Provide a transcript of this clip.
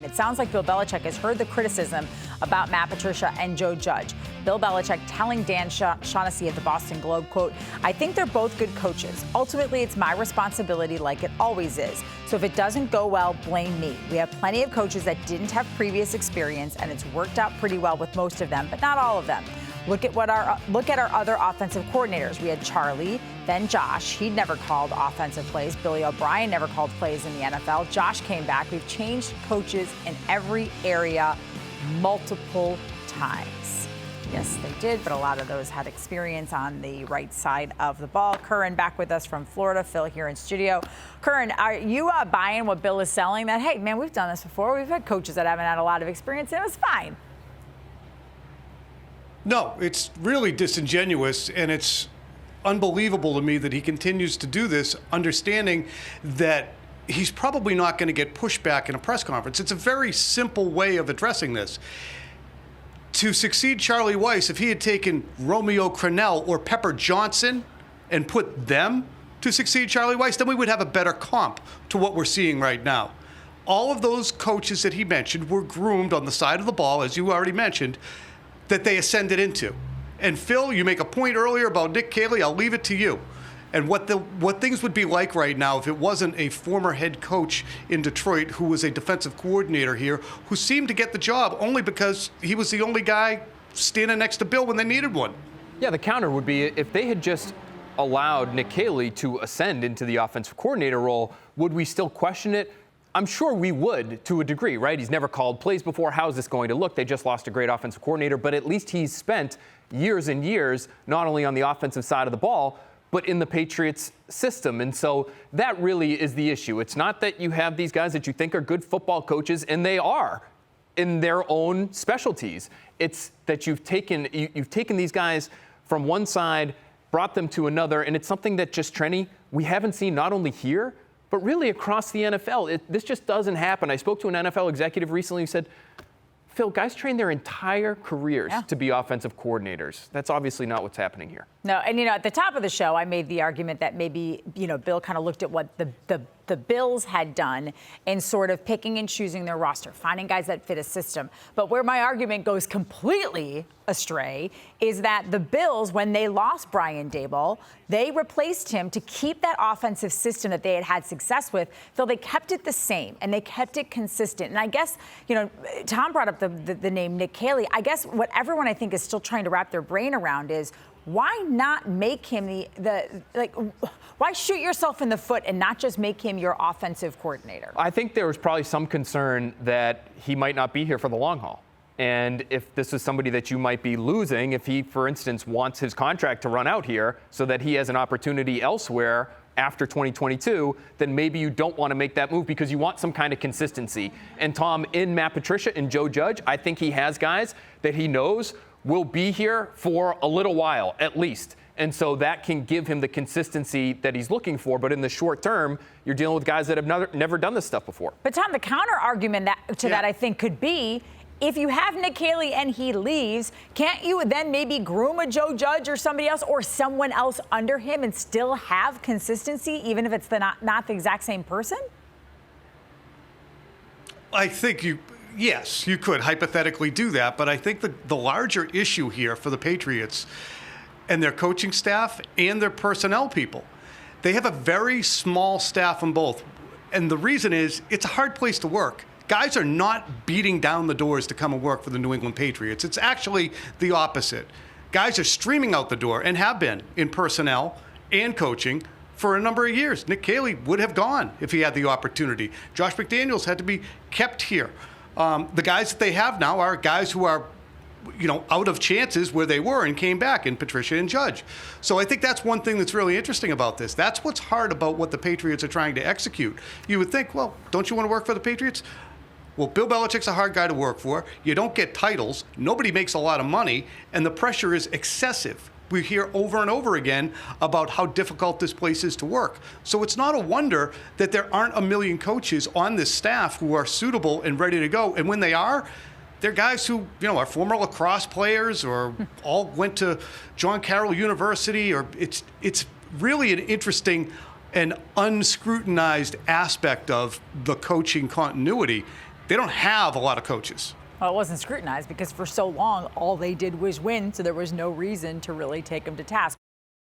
It sounds like Bill Belichick has heard the criticism about Matt Patricia and Joe Judge. Bill Belichick telling Dan Shaughnessy at the Boston Globe, quote, "I think they're both good coaches. Ultimately, it's my responsibility like it always is. So if it doesn't go well, blame me. We have plenty of coaches that didn't have previous experience, and it's worked out pretty well with most of them, but not all of them. Look at our other offensive coordinators. We had Charlie, then Josh. He'd never called offensive plays. Billy O'Brien never called plays in the NFL. Josh came back. We've changed coaches in every area multiple times." Yes, they did, but a lot of those had experience on the right side of the ball. Curran back with us from Florida. Phil here in studio. Curran, are you buying what Bill is selling? That, hey, man, we've done this before. We've had coaches that haven't had a lot of experience, and it was fine. No, it's really disingenuous, and it's unbelievable to me that he continues to do this, understanding that he's probably not going to get pushback in a press conference. It's a very simple way of addressing this. To succeed Charlie Weis, if he had taken Romeo Crennel or Pepper Johnson and put them to succeed Charlie Weis, then we would have a better comp to what we're seeing right now. All of those coaches that he mentioned were groomed on the side of the ball, as you already mentioned, that they ascended into. And Phil, you make a point earlier about Nick Caley. I'll leave it to you. And what things would be like right now if it wasn't a former head coach in Detroit who was a defensive coordinator here, who seemed to get the job only because he was the only guy standing next to Bill when they needed one. Yeah, the counter would be if they had just allowed Nick Caley to ascend into the offensive coordinator role, would we still question it? I'm sure we would to a degree, right? He's never called plays before. How's this going to look? They just lost a great offensive coordinator, but at least he's spent years and years not only on the offensive side of the ball, but in the Patriots system. And so that really is the issue. It's not that you have these guys that you think are good football coaches, and they are in their own specialties. It's that you've taken these guys from one side, brought them to another, and it's something that just, Trenni, we haven't seen not only here, but really across the NFL. This just doesn't happen. I spoke to an NFL executive recently who said, Phil, guys train their entire careers to be offensive coordinators. That's obviously not what's happening here. No, and, at the top of the show, I made the argument that maybe, Bill kind of looked at what the Bills had done in sort of picking and choosing their roster, finding guys that fit a system. But where my argument goes completely astray is that the Bills, when they lost Brian Daboll, they replaced him to keep that offensive system that they had had success with. Phil, they kept it the same, and they kept it consistent. And I guess, Tom brought up the name Nick Caley. I guess what everyone, I think, is still trying to wrap their brain around is, why not make him why shoot yourself in the foot and not just make him your offensive coordinator? I think there was probably some concern that he might not be here for the long haul. And if this is somebody that you might be losing, if he, for instance, wants his contract to run out here so that he has an opportunity elsewhere after 2022, then maybe you don't want to make that move because you want some kind of consistency. And Tom, in Matt Patricia and Joe Judge, I think he has guys that he knows will be here for a little while, at least. And so that can give him the consistency that he's looking for. But in the short term, you're dealing with guys that have never done this stuff before. But Tom, the counter argument that I think could be, if you have Nick Caley and he leaves, can't you then maybe groom a Joe Judge or somebody else or someone else under him and still have consistency, even if it's not the exact same person? I think yes, you could hypothetically do that, but I think the larger issue here for the Patriots and their coaching staff and their personnel people, they have a very small staff on both. And the reason is it's a hard place to work. Guys are not beating down the doors to come and work for the New England Patriots. It's actually the opposite. Guys are streaming out the door and have been in personnel and coaching for a number of years. Nick Caley would have gone if he had the opportunity. Josh McDaniels had to be kept here. The guys that they have now are guys who are, out of chances where they were and came back, in Patricia and Judge. So I think that's one thing that's really interesting about this. That's what's hard about what the Patriots are trying to execute. You would think, well, don't you want to work for the Patriots? Well, Bill Belichick's a hard guy to work for. You don't get titles. Nobody makes a lot of money, and the pressure is excessive. We hear over and over again about how difficult this place is to work. So it's not a wonder that there aren't a million coaches on this staff who are suitable and ready to go. And when they are, they're guys who, are former lacrosse players or all went to John Carroll University. Or it's really an interesting and unscrutinized aspect of the coaching continuity. They don't have a lot of coaches. Well, it wasn't scrutinized because for so long, all they did was win, so there was no reason to really take them to task.